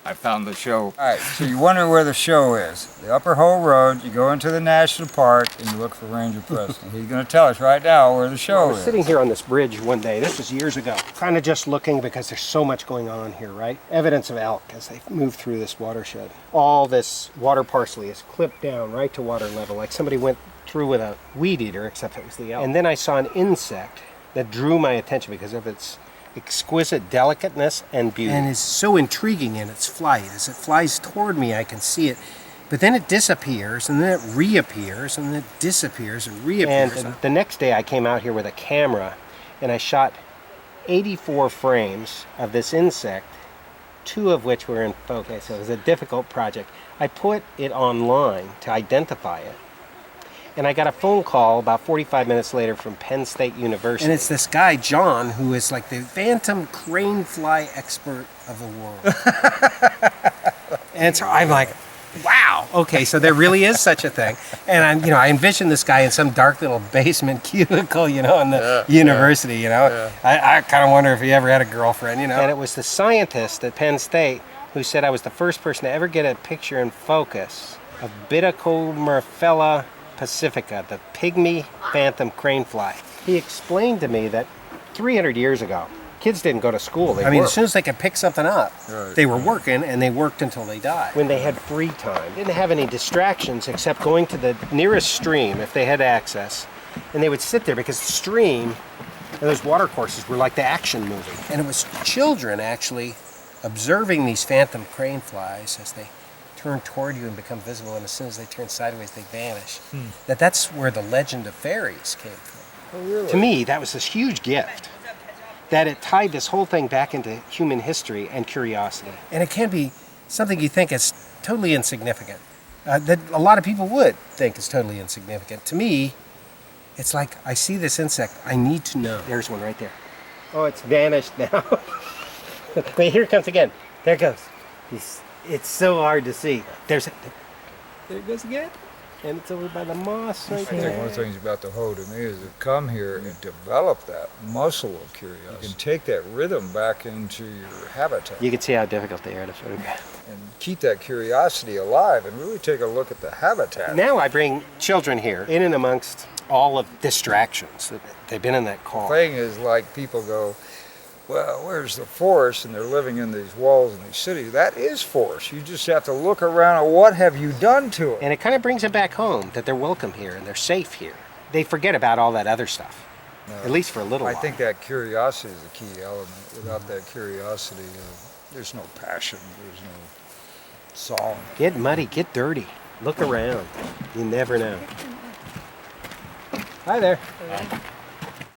I found the show. All right, so you wonder where the show is. The Upper Hole Road, you go into the National Park and you look for Ranger Preston. He's going to tell us right now where the show I was is. sitting here on this bridge one day, this was years ago, kind of just looking because there's so much going on here, right? Evidence of elk as they move through this watershed. All this water parsley is clipped down right to water level, like somebody went through with a weed eater, except it was the elk. And then I saw an insect that drew my attention because of its exquisite delicateness and beauty. And it's so intriguing in its flight. As it flies toward me, I can see it. But then it disappears, and then it reappears, and then it disappears and reappears. And the next day I came out here with a camera, and I shot 84 frames of this insect, 2 of which were in focus. So it was a difficult project. I put it online to identify it. And I got a phone call about 45 minutes later from Penn State University. And it's this guy, John, who is like the phantom crane fly expert of the world. And so I'm like, wow, okay, so there really is such a thing. And I envision this guy in some dark little basement cubicle, in the university, I kind of wonder if he ever had a girlfriend, And it was the scientist at Penn State who said I was the first person to ever get a picture in focus of Bidocomerphella pacifica, the pygmy phantom crane fly. He explained to me that 300 years ago, kids didn't go to school. They worked. As soon as they could pick something up, they were working, and they worked until they died. When they had free time, didn't have any distractions except going to the nearest stream if they had access, and they would sit there because the stream and those water courses were like the action movie. And it was children actually observing these phantom crane flies as they turn toward you and become visible, and as soon as they turn sideways, they vanish. That's where the legend of fairies came from. Oh, really? To me, that was this huge gift, that it tied this whole thing back into human history and curiosity. And it can be something you think is totally insignificant, that a lot of people would think is totally insignificant. To me, it's like, I see this insect, I need to know. There's one right there. Oh, it's vanished now. Wait, here it comes again. There it goes. It's so hard to see. There it goes again. And it's over by the moss right there. I think one of the things about the Ho to me is to come here and develop that muscle of curiosity. You can take that rhythm back into your habitat. You can see how difficult they are to photograph. And keep that curiosity alive and really take a look at the habitat. Now I bring children here, in and amongst all of distractions. They've been in that car. The thing is, like, people go, well, where's the forest? And they're living in these walls in these cities. That is forest. You just have to look around at what have you done to it. And it kind of brings them back home, that they're welcome here and they're safe here. They forget about all that other stuff, at least for a little while. I think that curiosity is the key element. Without that curiosity, there's no passion, there's no song. Get muddy, get dirty, look around. You never know. Hi there.